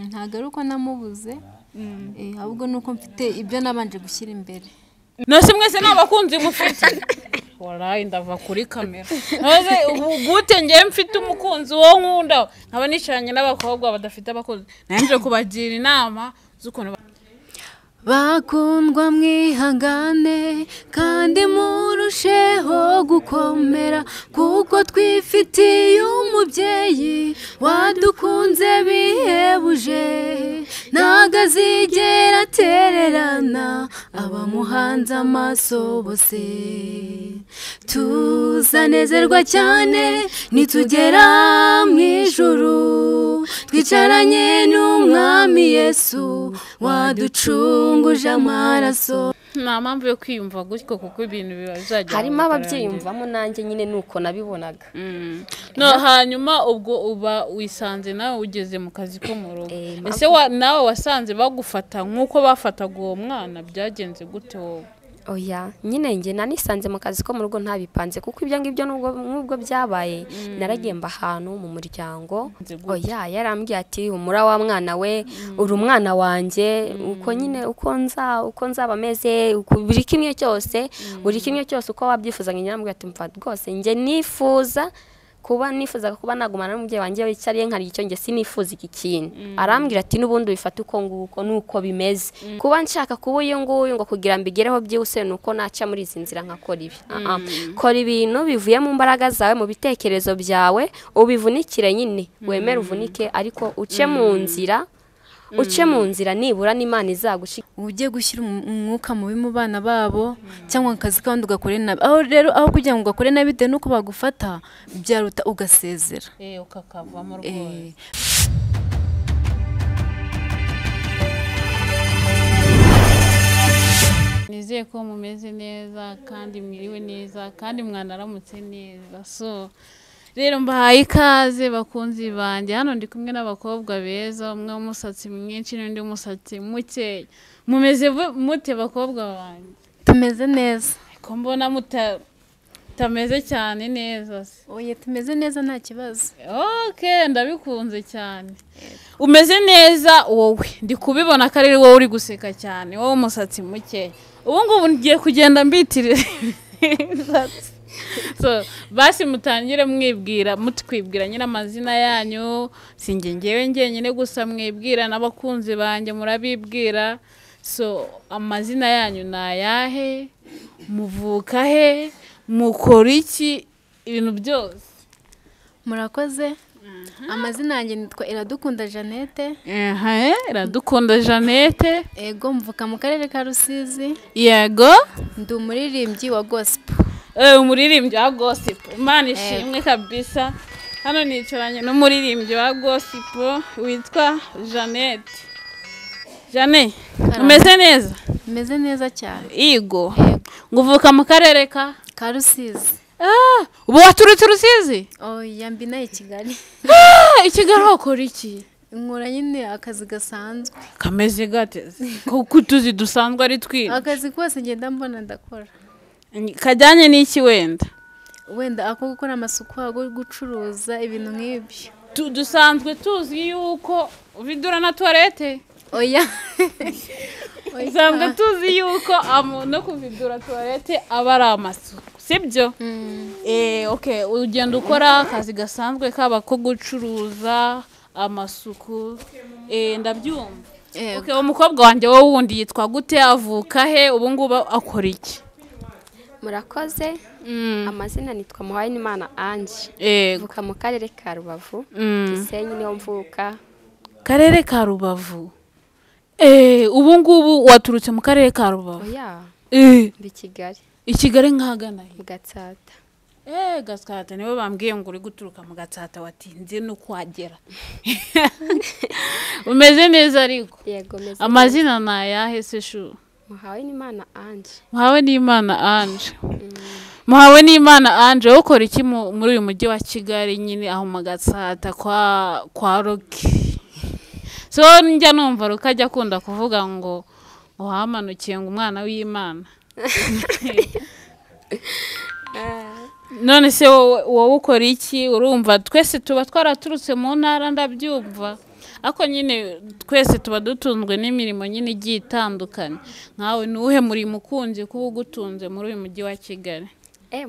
ntago ari uko namubuze ahubwo nuko mfite ibyo nabanje gushyira imbere. Nose mwese n'abakunzi mufite warayi ndava kuri kamera nose gute ngiye mfite umukunzi wo nkunda nkaba nishanye n'abakobwa badafite abakunzi nanje kubagira inama z'ukuntu bakundwa mwihangane kandi murusheho gukomera kuko twifitiye umubyeyi wadukunze bihebuje ntago azigera atererana abamuhanze amaso bose. Tuzanezerwa cyane nitugera mu ijuru twicaranye n'umwami Yesu waducunguje amaraso. nta mpamvu yo kwiyumva gutyo kuko ibintu bizajya harimo ababyiyumvamo nanjye nyine nuko nabibonaga. No hanyuma ubwo uba wisanze nawe ugeze mu kazi ko mu rugo ese nawe wasanze bagufata nk'uko bafataga uwo mwana byagenze gute wowe? Oya nyine nge nanisanze mu kazi ko mu rugo ntabipanze kuko ibyo ngibyo nubwo byabaye naragiye mba ahantu mu muryango. Oya yarambwiye ati umura wa mwana we uri umwana wanjye uko nyine uko nzaba ameze buri kimwe cyose uko wabyifuza nyirambwiye ati mfa rwose nge nifuzaga kuba nagumana n'umubyeyi wanjye wicariye nkari icyo nge sinifuza iki kintu. Arambwira ati n'ubundi bifata uko nguko nuko bimeze kuba nshaka kuba uyu nguyu ngo kugira mbigereho byihuse nuko naca muri izi nzira nkakora ibi. Kora ibintu bivuye mu mbaraga zawe mu bitekerezo byawe ubivunikire nyine wemere uvunike ariko uce mu nzira nibura n'Imana izagushika. Ujye gushyira umwuka mubi mu bana babo cyangwa akazi kandi ugakore nabi aho kugira ngo ugakore nabi bitewe nuko bagufata byaruta ugasezera ukakavamo rwose. Nizeye ko mumeze neza kandi mwiriwe neza kandi mwanaramutse neza. Rero mbahaye ikaze bakunzi banjye hano ndi kumwe n'abakobwa beza umwe w'umusatsi mwinshi n'undi w'umusatsi muke. Mumeze mute bakobwa banjye? Tumeze neza. Ko mbona mutameze cyane neza se? Oya tumeze neza nta kibazo. Okay ndabikunze cyane. Umeze neza wowe ndi kubibona ko ari wowe uri guseka cyane wowe umusatsi muke. Ubu ngubu ngiye kugenda mbitirira basi mutangire mutwibwira nyine amazina yanyu singe ngewe nyine gusa mwibwira n'abakunzi banjye murabibwira. Amazina yanyu ni ayahe muvuka he mukora iki ibintu byose? Murakoze. Amazina yanjye nitwa Iradukunda Jeannette. Iradukunda Jeannette. Ego mvuka mu karere ka Rusizi. Yego ndi umuririmbyi wa gospel. Umuririmbyi wa gospel Imana ishimwe kabisa. Hano nicaranye n'umuririmbyi wa gospel witwa Jeannette. Umeze neza? Umeze neza cyane. Yego nguvuka mu karere ka Rusizi. Ubu waturutse Rusizi? Oya mbi nayo Kigali. Kigali wakora iki? Nkora nyine akazi gasanzwe. Kameze gateze kuko tuzi dusanzwe ari twinshi. Akazi kose ngenda mbona ndakora. Kajyanye n'iki wenda? Wenda ako gukora amasuku ago gucuruza ibintu nk'ibyo. Dusanzwe tuzi yuko vidura na toilette. Oya. Dusanzwe tuzi yuko no kuvidura toilette aba ari amasuku sibyo? Okay ugenda ukora akazi gasanzwe kaba ko gucuruza amasuku ndabyumva. Okay umukobwa wanjye wowe wundi yitwa gute avuka he ubu ngubu akora iki? Murakoze. Amazina nitwa Muhawenimana Ange. Mvuka mu karere ka Rubavu. Gisenyi niho mvuka. Karere ka Rubavu. Ubu ngubu waturutse mu karere ka Rubavu? Oya. Mbi Kigali. Kigali nkagana he? Mu Gatsata. Gatsata niwe bambwiye ngo uri guturuka mu Gatsata watinze no kwagera. Umeze neza ariko? Yego meze. Amazina na ayahe se shu? Muhawenimana Ange. Muhawenimana Ange. Muhawenimana Ange ukora iki muri uyu mujyi wa Kigali nyine aho mu Gatsata kwa Roki? Njya numva rukajya akunda kuvuga ngo wahamanukiye ngo umwana w'Imana. None se wowe ukora iki? Urumva twese tuba twaraturutse mu ntara ndabyumva ariko nyine twese tuba dutunzwe n'imirimo nyine igiye itandukanye. Nkawe nuhe murimo ukunze kuba ugutunze muri uyu mujyi wa Kigali?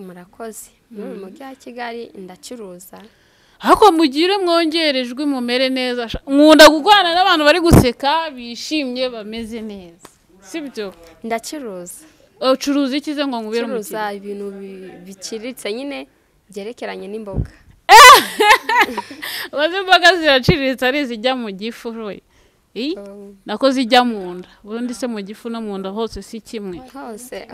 Murakoze. Muri uyu mujyi wa Kigali ndacuruza. Ariko mugire mwongerejwe mumere neza. Nkunda gukorana n'abantu bari guseka bishimye bameze neza. Sibyo? Ndacuruza. Ucuruza iki se ngo ngubere umukiriya? Curuza ibintu biciriritse nyine byerekeranye n'imboga. Wazi imboga ziraciriritse ari zijya mu gifu we. Nako zijya mu nda. Ubundi se mu gifu no mu nda hose si kimwe. Hose.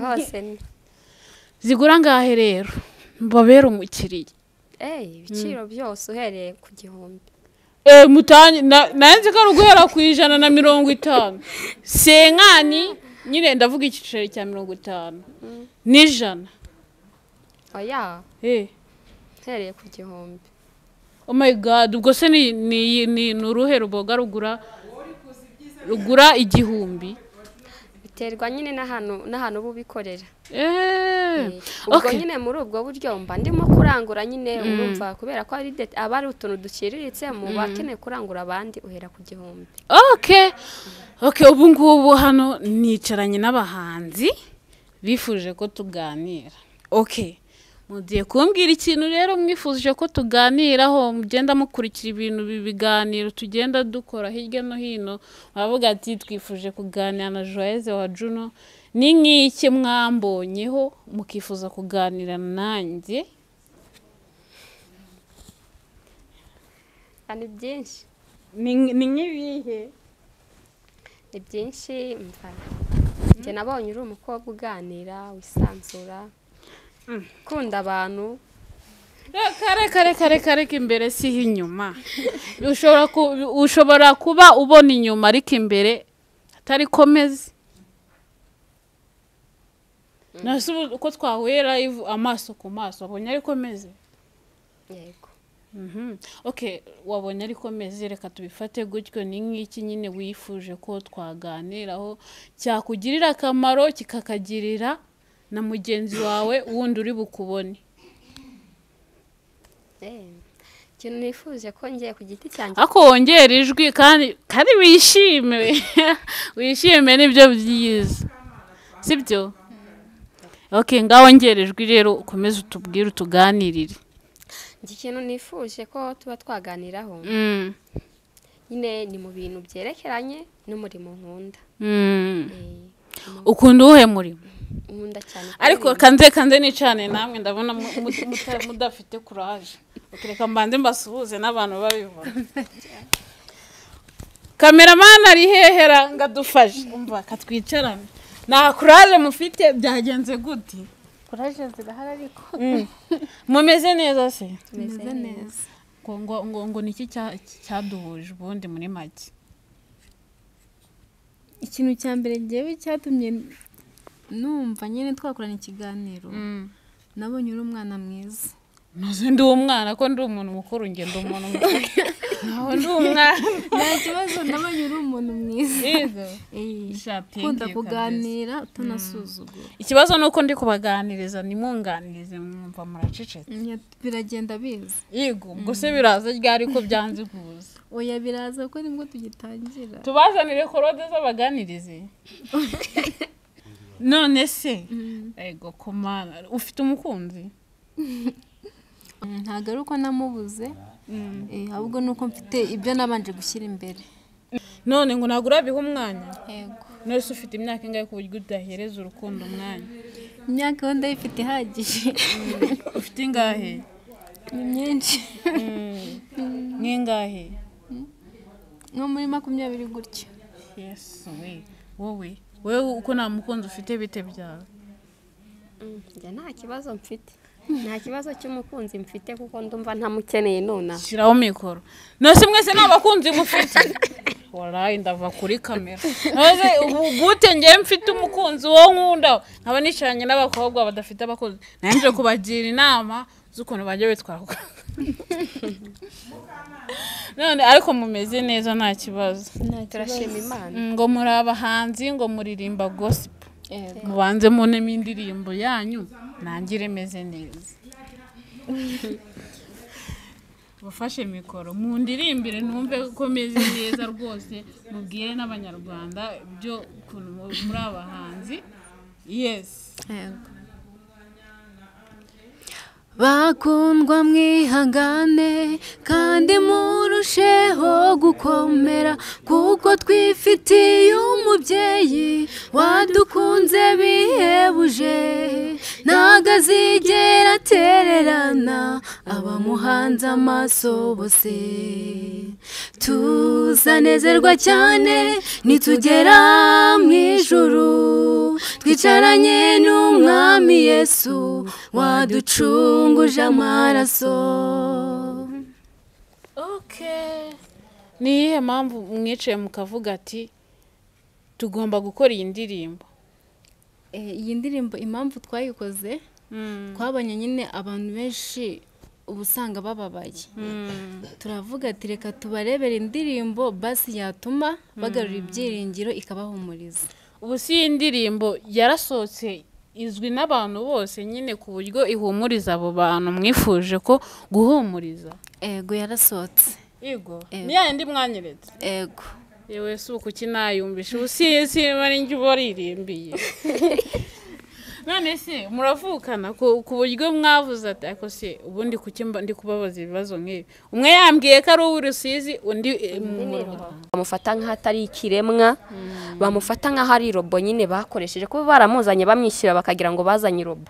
Zigura ngahe rero? Mbabera umukiriya. Ibiciro byose uhereye ku 1000. Mutanyi nanze ko ruguhera ku 150. Senkani nyine ndavuga igiceri cya 50. N'ijana. Oya. Uhereye ku 1000. Oh my god, ubwo se ni uruhe ruboga rugura 1000? Biterwa nyine n'ahantu bubikorera. Ubwo nyine muri ubwo buryo mba ndimo kurangura nyine urumva kubera ko ari abari utuntu duciriritse mu bakeneye kurangura abandi uhera ku 1000. Okay, ubu ngubu hano nicaranye n'abahanzi bifuje ko tuganira. Okay. Mugiye kumbwira ikintu rero mwifuje ko tuganiraho, mugenda mukurikira ibintu biganiro tugenda dukora hirya no hino. Bavuga ati twifuje kuganira na Joyeuse wa Juno. Ni nk'iki mwambonyeho mukifuza kuganira nanjye? Ni byinshi. Ni nk'ibihe? Ni byinshi mfana. Njye nabonye uri umukobwa uganira wisanzura. Kunda abantu. Reka imbere si inyuma. Ushobora kuba ubona inyuma ariko imbere atari komeze. Nasi uko twahuye live amaso ku maso abonye ari komeze. Yego. Okay, wabonye ari komeze reka tubifate gutyo. Ni nk'iki nyine wifuje ko twaganiraho cyakugirira akamaro kikakagirira na mugenzi wawe wundi uri bukubone? Ikintu nifuje ko ngiye ku giti cyanjye. Ako wongera ijwi kandi wishime. Wishime nibyo byiza. Sibyo? Okay, ngaho wongera ijwi rero ukomeze utubwire utuganirire. Ikintu nifuje ko tuba twaganiraho. Nyine ni mu bintu byerekeranye n'umurimo nkunda. Ukunda uwuhe murimo? Nkunda cyane. Ariko kanze nicane namwe ndabona mudafite courage. Reka mbande mbasuhuze n'abantu babibona. Cameraman ari hehera ngadufashe. Umva katwicarane. Na courage mufite byagenze gute? Courage zirahari ariko. Mumeze neza se? Tumeze neza. Ngo niki cyaduhuje ubundi muri make? Ikintu cya mbere ngewe cyatumye numva nyine twakorana ikiganiro. Nabonye uri umwana mwiza. Naze ndi umwana ko ndi umuntu mukuru ngenda umuntu mukuru. Naho ndi umwana. Nta kibazo nabonye uri umuntu mwiza. Yego. Kunda kuganira utanasuzugura. Ikibazo nuko ndi kubaganiriza nimunganirize mwumva muracecetse. Biragenda biza. Yego, ubwo se biraza ryari ko byanze kuza? Oya biraza ko nibwo tugitangira. Tubazanire korode z'abaganirize. None se ego komana ufite umukunzi? Ntago ari uko namubuze. Ahubwo nuko mfite ibyo nabanje gushyira imbere. None ngo nagura biha umwanya? Yego. None se ufite imyaka ingahe ku buryo udahereza urukundo umwanya? Imyaka wenda ifite ihagije. Ufite ingahe? Ni myinshi. N'ingahe? Nko muri 20 gutyo. Yes, wowe uko nta mukunzi ufite bite byawe? Nta kibazo mfite. Nta kibazo cy'umukunzi mfite kuko ndumva ntamukeneye nona. Shiraho mikoro. Nose mwese n'abakunzi mufite? Wallahi ndava kuri kamera. Nose gute ngiye mfite umukunzi wo nkunda nkaba nicanye n'abakobwa badafite abakunzi. Nanje kubagira inama z'ukuntu bajye bitwara. None ariko mumeze neza nta kibazo. Turashima Imana. Ngo muri abahanzi ngo muririmba gospel. Mubanze mune mindirimbo yanyu nangire meze neza. bafashe mikoro mu ndirimbire numve ko meze neza rwose mubwire n'abanyarwanda byo muri abahanzi. Yes. Bakundwa mwihangane kandi murusheho gukomera kuko twifitiye umubyeyi wadukunze bihebuje ntago azigera atererana abamuhanze amaso bose. Tuzanezerwa cyane nitugera mu ijuru twicaranye n'umwami Yesu waducunguje amaraso. Okay. Ni iyihe mpamvu mwicaye mukavuga ati tugomba gukora iyi ndirimbo? Iyi ndirimbo impamvu twayikoze twabanye nyine abantu benshi ubusanga bababaye. Turavuga ati reka tubarebere indirimbo basi yatuma bagarura ibyiringiro ikabahumuriza. Ubu si iyi ndirimbo yarasohotse izwi n'abantu bose nyine ku buryo ihumuriza abo bantu mwifuje ko guhumuriza. Ego yarasohotse. Yego. Ni yandi mwanyeretse. Ego. Yewe si ukuki nayumvishe ubu si bari njye baririmbiye. None se muravukana ku buryo mwavuze ati ariko se ubundi kuki ndi kubabaza ibibazo nk'ibi. Umwe yambwiye ko ari uw'Urusizi undi bamufata nk'atari ikiremwa bamufata nk'aho ari robo nyine bakoresheje kuba baramuzanye bamwishyira bakagira ngo bazanye robo.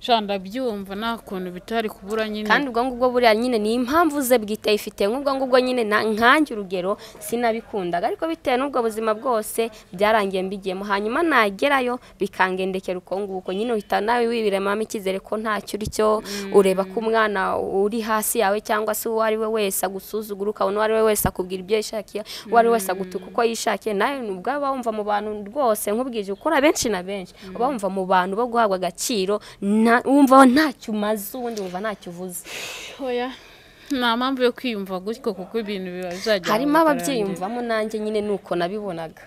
Shanda byumva nta kuntu bitari kubura nyine. Kandi ubwo ngubwo buriya nyine ni impamvu ze bwite ifite nk'ubwo ngubwo nyine nkanjye urugero sinabikundaga ariko bitewe n'ubwo buzima bwose byarangiye mbigiyemo hanyuma nagerayo bikangendekera uko nguko nyine uhita nawe wibiremamo icyizere ko ntacyo uri cyo ureba ko umwana uri hasi yawe cyangwa se uwo ari we wese agusuzugura ukabona uwo ari we wese akubwira ibyo yishakiye uwo ari we wese agutuka uko yishakiye nawe nubwo aba wumva mu bantu rwose nk'ubwije ukora benshi na benshi uba wumva mu bantu bo guhabwa agaciro wumva ntacyo umaze ubundi wumva ntacyo uvuze. Oya nta mpamvu yo kwiyumva gutyo kuko ibintu bizajya harimo ababyiyumvamo nanjye nyine nuko nabibonaga.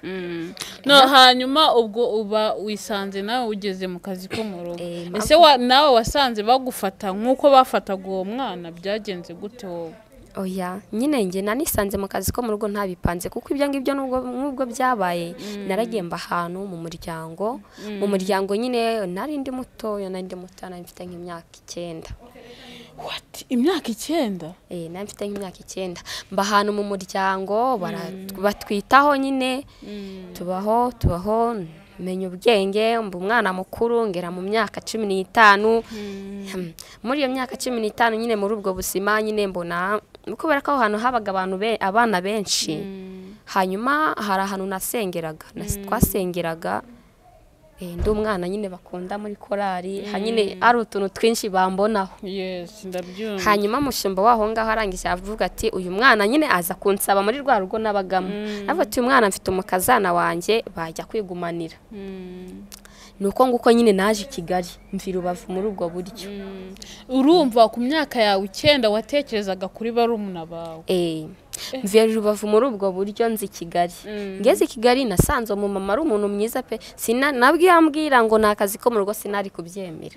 No hanyuma ubwo uba wisanze nawe ugeze mu kazi ko mu rugo. Ese nawe wasanze bagufata nk'uko bafataga uwo mwana byagenze gute wowe? Oya nyine nge nanisanze mu kazi ko mu rugo ntabipanze kuko ibyo ngibyo nubwo byabaye naragiye mba ahantu mu muryango nyine nari ndi mutoya nari mfite nk'imyaka 9. What? Imyaka 9? Nari mfite nk'imyaka 9 mba ahantu mu muryango batwitaho nyine tubaho menya ubwenge mba umwana mukuru ngera mu myaka 15. Muri iyo myaka 15 nyine muri ubwo busima nyine mbona kubera ko ahantu habaga abana benshi hanyuma hari ahantu nasengeraga twasengeraga ndi umwana nyine bakunda muri korali hanyine ari utuntu twinshi bambonaho. Yes ndabyumva. Hanyuma mushumba waho ngaho arangije avuga ati uyu mwana nyine aza kunsaba muri rwa rugo nabagamo avuga ati uyu mwana mfite umukazana wanjye bajya kwigumanira. Nuko nguko nyine naje Kigali mvira Rubavu muri ubwo buryo. Urumva ku myaka yawe 9 watekerezaga kuri barumuna bawe? Mvira Rubavu muri ubwo buryo nzi Kigali. Ngeze Kigali nasanze mu mama ari umuntu mwiza pe nabwo yambwira ngo nakazi ko mu rugo sinari kubyemera.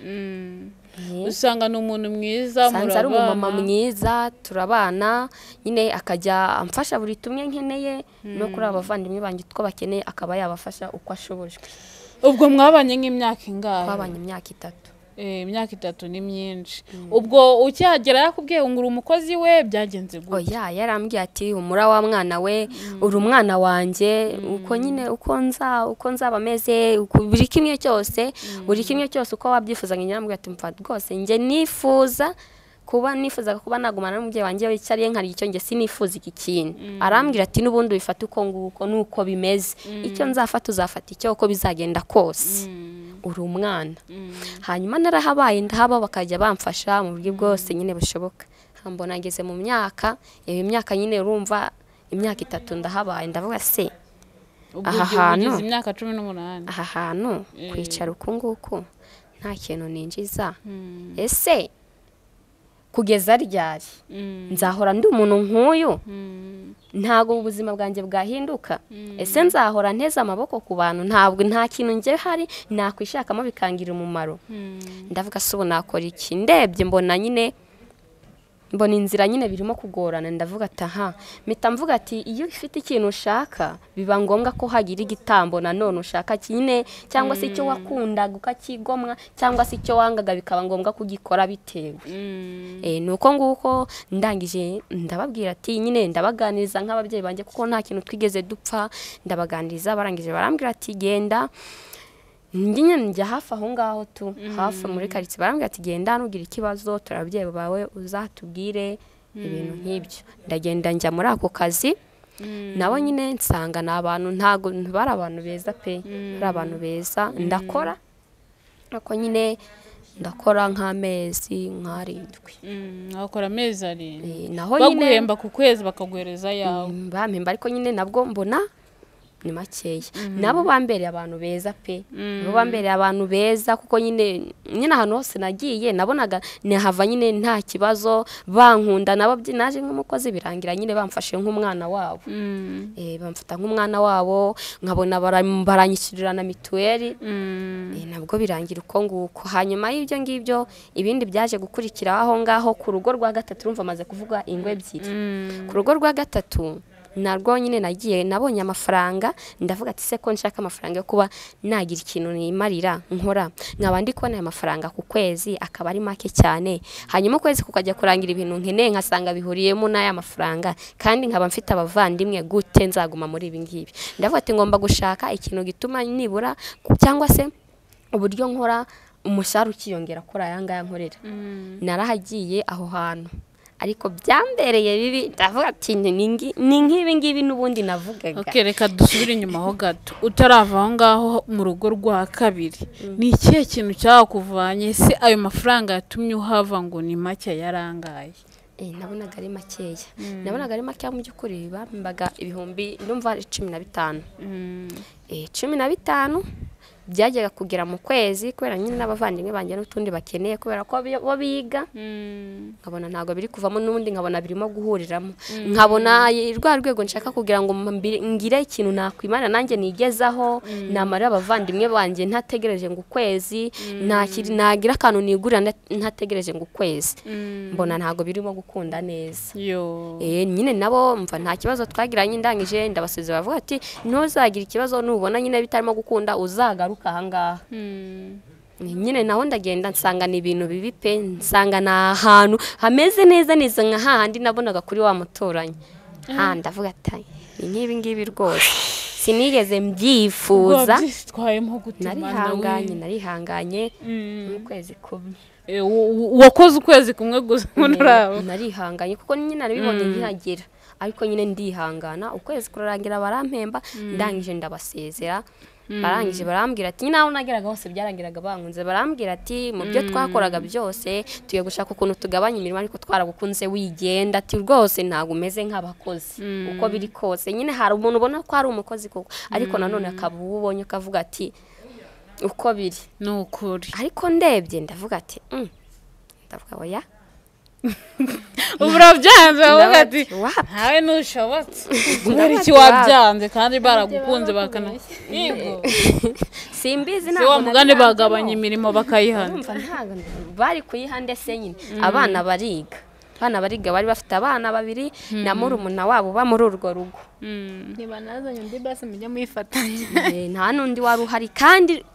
Usanga ni umuntu mwiza murabana ari umumama mwiza turabana nyine akajya amfasha buri tumwe nkeneye no kuri abavandimwe banjye two bakeneye akaba yabafasha uko ashobojwe. Ubwo mwabanye nk'imyaka ingahe? Twabanye imyaka 3. Imyaka 3 ni myinshi. Ubwo ukihagera yakubwiye ngura umukozi we byagenze gute? Oya yarambwiye ati umura wa mwana we uri umwana wanjye uko nyine uko nzaba meze buri kimwe cyose uko wabyifuzaga nyambwiye ati mfa rwose nge nifuzaga kuba nagumana n'umubyeyi wanjye wicariye nkari icyo nge sinifuza iki kintu. Arambwira ati nubundi bifata uko nguko nuko bimeze icyo nzafata uzafata icyo uko bizagenda kose uri umwana. Hanyuma narahabaye ndahaba bakajya bamfasha mu buryo bwose nyine bushoboka. Mbona ngeze mu myaka nyine urumva imyaka 3 ndahabaye ndavuga se aha hantu imyaka 18 aha hantu kwicara uko nguko nta kintu ninjiza ese kugeza ryari nzahora ndi umuntu nk'uyu ntago ubuzima bwanjye bwahinduka ese nzahora nteze amaboko ku bantu ntabwo nta kintu nge hari nakwishakamo bikangira umumaro. Ndavuga se ubu nakora iki ndebye mbona nyine mbona inzira nyine birimo kugorana, ndavuga ati aha, mpita mvuga ati iyo ufite ikintu ushaka biba ngombwa ko hagira igitambo nanone ushaka nyine, cyangwa se icyo wakundaga ukakigomwa, cyangwa se icyo wangaga bikaba ngombwa kugikora bitewe. Nuko nguko ndangije ndababwira ati nyine ndabaganiriza nk'ababyeyi banjye kuko nta kintu twigeze dupfa, ndabaganiriza barangije barambwira ati genda. Nyine njya hafi aho ngaho tu hafi muri karitsiye, barambwira ati genda nugira ikibazo turabyeyi bawe uzatubwire ibintu nk'ibyo. Ndagenda njya muri ako kazi, nabo nyine nsanga ni abantu ntago bari abantu beza pe, bari abantu beza. Ndakora ako nyine ndakora nk'amezi nk'arindwi. Wakora amezi arindwi naho nyine baguhemba ku kwezi bakaguhereza yawe? Bampemba ariko nyine nabwo mbona ni makeya. Nabo bambereye abantu beza pe, nabo bambereye abantu beza kuko nyine ahantu hose nagiye nabonaga nahava nyine nta kibazo, bankunda. Nabo naje nk'umukozi birangira nyine bamfashe nk'umwana wabo. Bamfata nk'umwana wabo, nkabona baranyishyurira na mituweli. Nabwo birangira uko nguko. Hanyuma y'ibyo ngibyo ibindi byaje gukurikira aho ngaho. Ku rugo rwa gatatu urumva maze kuvuga ingo ebyiri. Ku rugo rwa gatatu narwo nyine nagiye nabonye amafaranga, ndavuga ati se ko nshaka amafaranga yo kuba nagira ikintu nimarira nkora, nkaba ndi kubona aya mafaranga ku kwezi akaba ari make cyane, hanyuma ukwezi kukajya kurangira ibintu nkeneye nkasanga bihuriyemo n'aya mafaranga, kandi nkaba mfite abavandimwe, gute nzaguma muri ibi ngibi? Ndavuga ati ngomba gushaka ikintu gituma nibura cyangwa se uburyo nkora umushahara ukiyongera kuri aya ngaya nkorera. Narahagiye aho hantu ariko byambereye bibi, ndavuga ati ni nk'ibi ngibi n'ubundi navugaga. Reka dusubire inyuma ho gato. Utarava aho ngaho mu rugo rwa kabiri, ni ikihe kintu cyakuvanye se ayo mafaranga yatumye uhava ngo ni make yarangaye? Nabonaga ari makeya, nabonaga ari makeya mu by'ukuri. Bambaga ibihumbi ndumva 15. 15 byajyaga kugera mu kwezi, kubera nyine n'abavandimwe banjye n'utundi bakeneye, kubera ko bo biga. Nkabona ntabwo biri kuvamo, n'ubundi nkabona birimo guhuriramo. Nkabona rwa rwego nshaka kugira ngo ngire ikintu nakwimana nanjye nigezaho, namara abavandimwe banjye ntategereje ngo ukwezi, nagira akantu nigurira ntategereje ngo ukwezi. Mbona ntabwo birimo gukunda neza. Nyine nabo mva nta kibazo twagiranye, ndangije ndabasezera bavuga ati ntuzagira ikibazo, nubona nyine bitarimo gukunda uzagaruka ahangaha. Nyine naho ndagenda nsanga ni ibintu bibi pe, nsanga na ahantu hameze neza neza nka hahandi nabonaga kuri wa muturanyi. Ndavuga ati nk'ibi ngibi rwose sinigeze mbyifuza. Narihanganye mu kwezi kumwe. Wakoze ukwezi kumwe gusa? Narihanganye kuko nyine narabibonye nkihagera, ariko nyine ndihangana. Ukwezi kurarangira barampemba, ndangije ndabasezera. Barangije barambwira ati nyine aho nageraga hose byarangiraga bankunze. Barambwira ati mu byo twakoraga byose tugiye gushaka ukuntu tugabanya imirimo, ariko twaragukunze wigenda. Ati rwose ntabwo umeze nk'abakozi uko biri kose. Nyine hari umuntu ubona ko ari umukozi koko, ariko nanone akaba ubonye ukavuga ati uko biri ni ukuri. Ariko ndebye ndavuga ati ndavuga oya, urabyanze uvuga ati ntawe ntushobotse. Kubera iki wabyanze kandi baragukunze bakana? Yego simbizi, ntabwo mugani bagabanya imirimo bakayihana. Bari kuyihande se nyine abana bariga. Bari bafite abana 2 na murumuna wabo ba muri urwo rugo. Ntibanazanye undi basi mujya muyifatanya. Nta n'undi wari uhari, kandi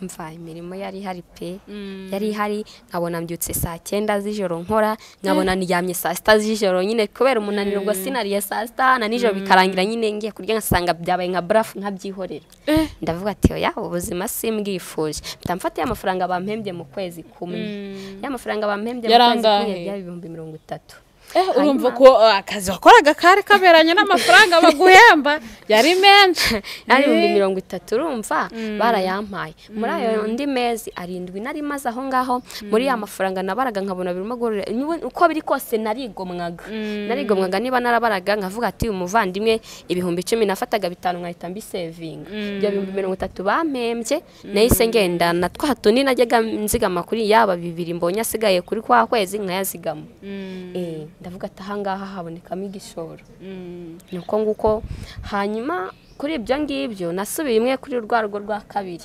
mva imirimo yari hari pe, yari hari. Nkabona mbyutse saa 9 z'ijoro nkora, nkabona ndyamye saa 6 z'ijoro nyine kubera umunaniro ubwo sinariye saa 6 na nijoro bikarangira nyine ngiye kurya ngasanga byabaye nka brafu nkabyihorera. Ndavuga ati oya, ubuzima simbwifuje. Mfatiye amafaranga bampembye mu kwezi kumwe. Ya mafaranga bampembye mu kwezi kumwe byari 30. Urumva ko akazi wakoraga kari kaberanye n'amafaranga baguhemba yari menshi. Ari 30 urumva barayampaye. Muri ayo ndi mezi 7 nari maze aho ngaho, muri ya mafaranga nabaraga nkabona birimo gorora. Uko biri kose narigomwaga niba narabaraga nkavuga ati umuvandimwe ibihumbi 10 nafataga 5 nkahita mbisevinga. Ibyo 30 bampembye nahise ngenda na twatundi najyaga nzigama kuri yaba 2 mbonye asigaye kuri kwa kwezi nkayazigama. Ndavuga ati ahangaha habonekamo igishoro. Nuko nguko hanyuma kuri ibyo ngibyo nasubiye imwe kuri rwa rugo rwa kabiri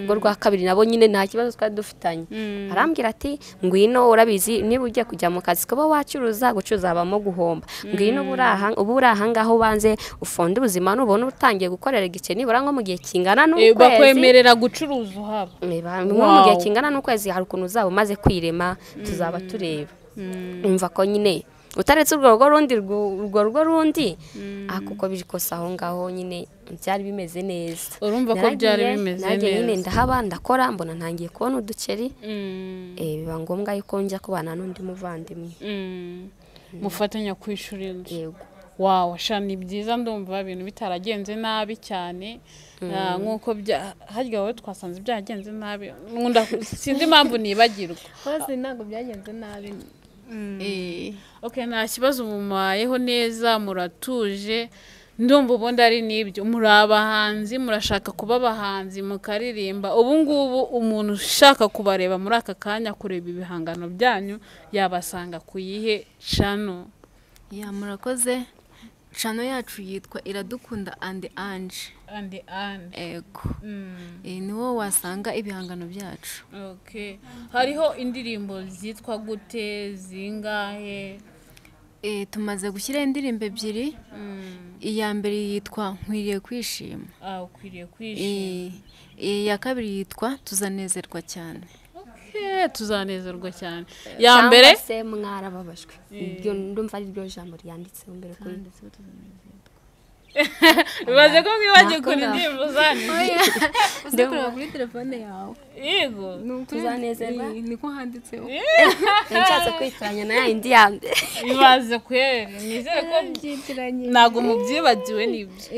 urwo rwa kabiri nabo nyine nta kibazo twari dufitanye arambwira ati ngwino urabizi niba ugiye kujya mu kazi kuba wacuruza gucuruza habamo guhomba ngwino ubu uri ahangaha ubanze ufonde ubuzima nubona utangiye gukorera igice nibura nko mu gihe kingana n'ukwezi bakwemerera gucuruza uhaba nko mu gihe kingana n'ukwezi hari ukuntu uzaba umaze kwirema tuzaba tureba umva ko nyine utaretse urwo rugo rundi kuko biri kose aho ngaho nyine byari bimeze neza urumva ko byari bimeze neza nyine ndahaba ndakora mbona ntangiye kubona uduceri biba ngombwa yuko njya kubana n'undi muvandimwe mufatanya kwishura inzu yego wawe ni byiza ndumva ibintu bitaragenze nabi cyane nk'uko harya wowe twasanze byagenze nabi sinzi impamvu nibagirwa hose ntabwo byagenze nabi nta kibazo mumayeho neza muratuje ndumva ubundi ari n'ibyo muri abahanzi murashaka kuba abahanzi mukaririmba ubu ngubu umuntu ushaka kubareba muri aka kanya kureba ibihangano byanyu yabasanga ku yihe cano murakoze cano yacu yitwa Iradukunda and Ange ego niwo wasanga ibihangano byacu hariho indirimbo zitwa gute zingahe tumaze gushyira indirimbo ebyiri iya mbere yitwa nkwiriye kwishima ukwiriye kwishima iya kabiri yitwa tuzanezerwa cyane tuzanezerwa cyane ya mbere se mwarababajwe ibyo ndumva ari ryo jambo ryanditse mbere kuri bibaze ko mwibagiye kuri indirimbo zanyu uzi kureba kuri telefone yawe yego tuzanezerwa niko handitseho nshatse kwitiranya na yindi ya mbere bibaze kweri nizere ko ntabwo mubyibagiwe n'ibyo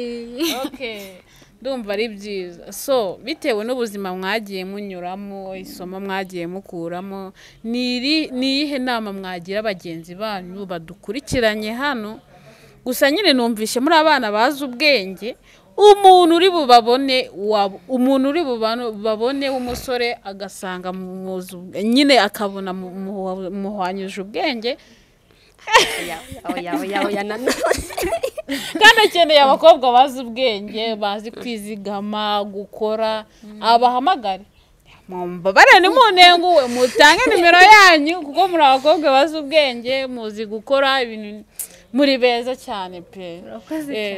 ndumva ari byiza so bitewe n'ubuzima mwagiye munyuramo isomo mwagiye mukuramo ni iyihe nama mwagira bagenzi banyu badukurikiranye hano gusa nyine numvishe muri abana bazi ubwenge umuntu uri bubabone w'umusore agasanga nyine akabona muhwanyije ubwenge kandi akeneye abakobwa bazi ubwenge bazi kwizigama gukora abahamagare mubabare nimunenguwe mutange nimero yanyu kuko muri abakobwa bazi ubwenge muzi gukora ibintu muri beza cyane pe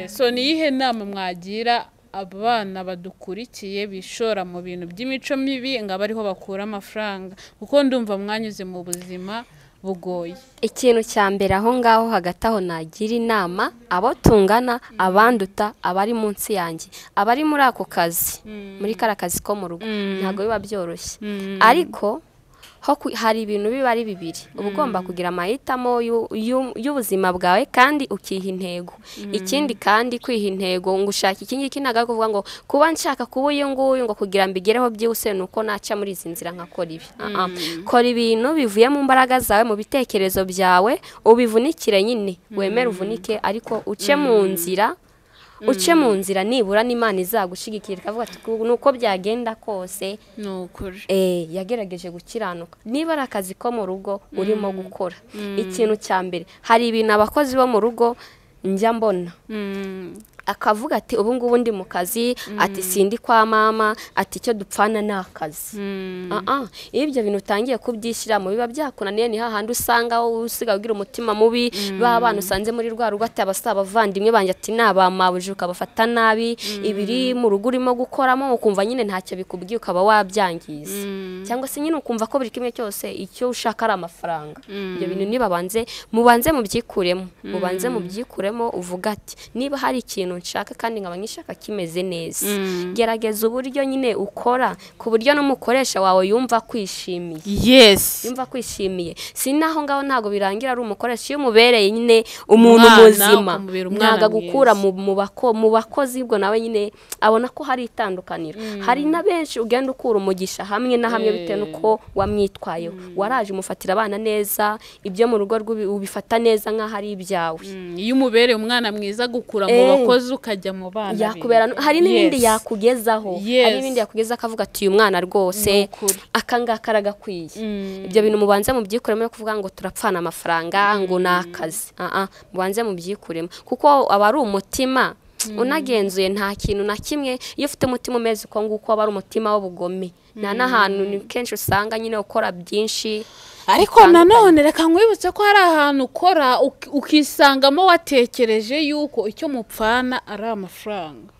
so ni iyihe nama mwagira abana badukurikiye bishora mu bintu by'imico mibi ngo abariho bakura amafaranga kuko ndumva mwanyuze mu buzima bugoye ikintu cya mbere aho ngaho hagati aho nagira inama abo tungana abanduta abari munsi yanjye abari muri ako kazi muri kara kazi ko mu rugo ntabwo biba byoroshye ariko hari ibintu biba ari bibiri uba ugomba kugira amahitamo y'ubuzima bwawe kandi ukiha intego ikindi kandi kwiha intego ngo ushake iki ngiki ntabwo ari kuvuga ngo kuba nshaka kuba uyu nguyu ngo kugira mbigereho byihuse ni uko naca muri izi nzira nkakora ibi kora ibintu bivuye mu mbaraga zawe mu bitekerezo byawe ubivunikire nyine wemere uvunike ariko uce mu nzira nibura n'Imana izagushigikira ikavuga ati nuko byagenda kose nukuri yagerageje gukiranuka niba ari akazi ko mu rugo urimo gukora ikintu cya mbere hari ibintu abakozi bo mu rugo njya mbona akavuga ati ubu ngubu ndi mu kazi ati sindi kwa mama ati icyo dupfana ni akazi iyo ibyo bintu utangiye kubyishyiramo biba byakunaniye ni hahandi usanga usigaye ugira umutima mubi b'abana usanze muri rwa rugo ati abasaba abavandimwe banjye ati nabamabuje ukabafata nabi ibiri mu rugo urimo gukoramo ukumva nyine ntacyo bikubwiye ukaba wabyangiza cyangwa se nyine ukumva ko buri kimwe cyose icyo ushaka ari amafaranga ibyo bintu mubanze mubyikuremo uvuga ati niba hari ikintu nshaka kandi nkaba nkishaka kimeze neza gerageza uburyo nyine ukora ku buryo n'umukoresha wawe yumva kwishimiye si naho ngaho ntabwo birangira ari umukoresha iyo umubereye nyine umuntu muzima ntabwo agukura mu bakozi ubwo nawe nyine abona ko hari itandukaniro hari na benshi ugenda ukura umugisha hamwe na hamwe bitewe n'uko wamwitwayeho waraje umufatira abana neza ibyo mu rugo ubifata neza nk'aho ari ibyawe iyo umubereye umwana mwiza gukura mu bakozi ukajya mu bana hari n'ibindi yakugezaho akavuga ati uyu mwana rwose akangaka aragakwiye ibyo bintu mubanze mubyikuremo yo kuvuga ngo turapfana amafaranga ngo ni akazi mubanze mubyikuremo kuko aba ari umutima unagenzuye nta kintu na kimwe iyo ufite umutima umeze uko nguko aba ari umutima w'ubugome nta n'ahantu ni kenshi usanga nyine ukora byinshi ariko nanone reka nkwibutse ko hari ahantu ukora ukisangamo watekereje yuko icyo mupfana ari amafaranga.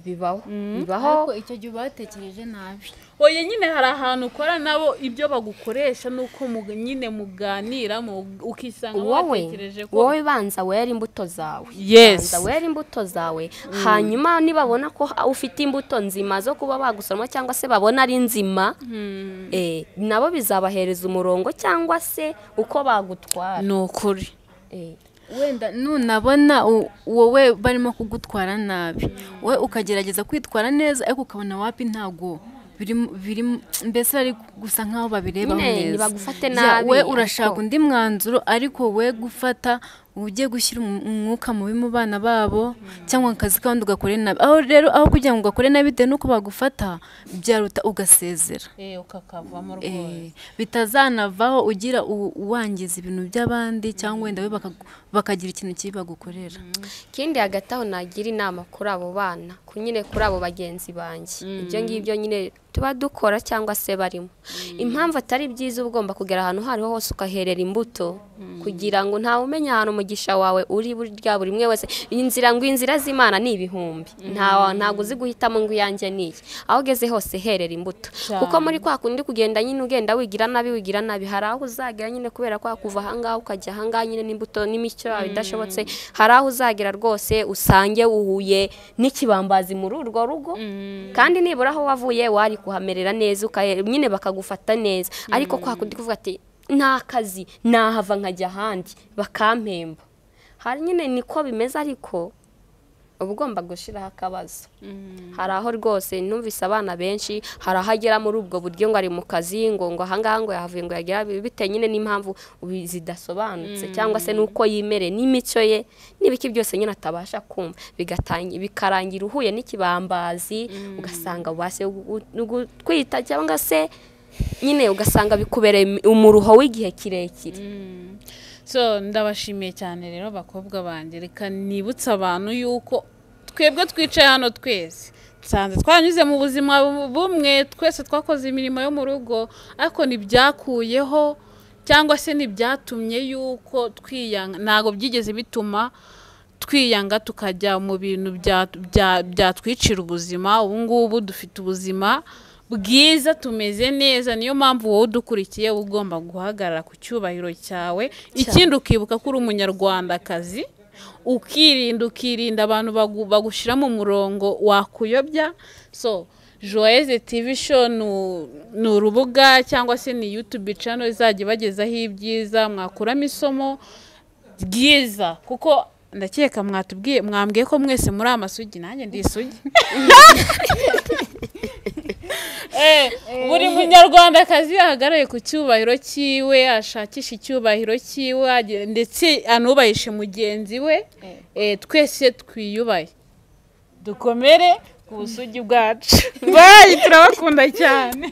Bibaho ariko icyo gihe batekereje nabi. Oye nyine hari ahantu ukora nabo ibyo bagukoresha nuko nyine muganira ukisanga watekereje ko wowe banza wera imbuto zawe. Banza wera imbuto zawe hanyuma nibabona ko ufite imbuto nzima zo kuba bagusoroma cyangwa se babona ari nzima nabo bizabahereza umurongo cyangwa se uko bagutwara. Nukuri wenda nunabona wowe barimo kugutwara nabi we ukagerageza kwitwara neza ariko ukabona wapi ntago biri mbese ari gusa nkaho babireba neza bagufate nabi we urashaka undi mwanzuro ariko we gufata ugiye gushyira umwuka mubi mu bana babo cyangwa akazi kandi ugakore nabi aho rero aho kugira ngo ugakore nabi bitewe nuko bagufata byaruta ugasezera ukakavamo rwose bitazanavaho ugira uwangiza ibintu by'abandi cyangwa wenda we bakagira ikintu kibi bagukorera. Kindi hagati aho nagira inama kuri abo bana nyine kuri abo bagenzi banjye ibyo ngibyo nyine tuba dukora cyangwa se barimo impamvu atari byiza ugomba kugera ahantu hariho hose ukaherera imbuto kugira ngo ntawe umenya ahantu umugisha wawe uri burya buri mwe wese inzira z'Imana ni ibihumbi ntago uzi guhitamo ngo iyanjye niyi aho ugeze hose herera imbuto kuko muri kwa kundi kugenda nyine ugenda wigira nabi hari aho uzagera nyine kubera kwa kuva ahangaha ukajya ahangaha nyine n'imbuto n'imico yawe idashobotse hari aho uzagera rwose usange uhuye n'ikibambazi muri urwo rugo kandi nibura aho wavuye wari kuhamerera neza nyine bakagufata neza ariko kwa kundi kuvuga ati nta kazi nahava nkajya ahandi bakampemba hari nyine niko bimeze ariko uba ugomba gushyiraho akabazo hari aho rwose numvise abana benshi hari aho agera muri ubwo buryo ngo ari mu kazi ngo ahangaha ngo yahavuye ngo yagera bitewe nyine n'impamvu zidasobanutse cyangwa se nuko yimere n'imico ye n'ibiki byose nyine atabasha kumva bikarangira uhuye n'ikibambazi ugasanga ubase gutwita cyangwa se nyine ugasanga bikubereye umuruho w'igihe kirekire. So ndabashimiye cyane rero bakobwa banjye reka nibutsa abantu yuko twebwe twicaye hano twese nsanze twanyuze mu buzima bumwe twese twakoze imirimo yo mu rugo ariko ntibyakuyeho cyangwa se ntibyatumye yuko twiyanga ntago byigeze bituma twiyanga tukajya mu bintu byatwicira ubuzima ubu ngubu dufite ubuzima bwiza tumeze neza niyo mpamvu wowe udukurikiye ugomba guhagarara ku cyubahiro cyawe ikindi ukibuka ko uri umunyarwandakazi ukirinda abantu bagushyira mu murongo wakuyobya. So Joyeuse TV show ni urubuga cyangwa se ni YouTube channel izajya ibagezaho ibyiza mwakuramo isomo ryiza kuko ndakeka mwambwiye ko mwese muri amasugi nanjye ndi isugi buri munyarwandakazi ahagarariye ku cyubahiro cyiwe ashakisha icyubahiro cyiwe ndetse anubahishe mugenzi we twese twiyubaye dukomere ku busugi bwacu bayi turabakunda cyane.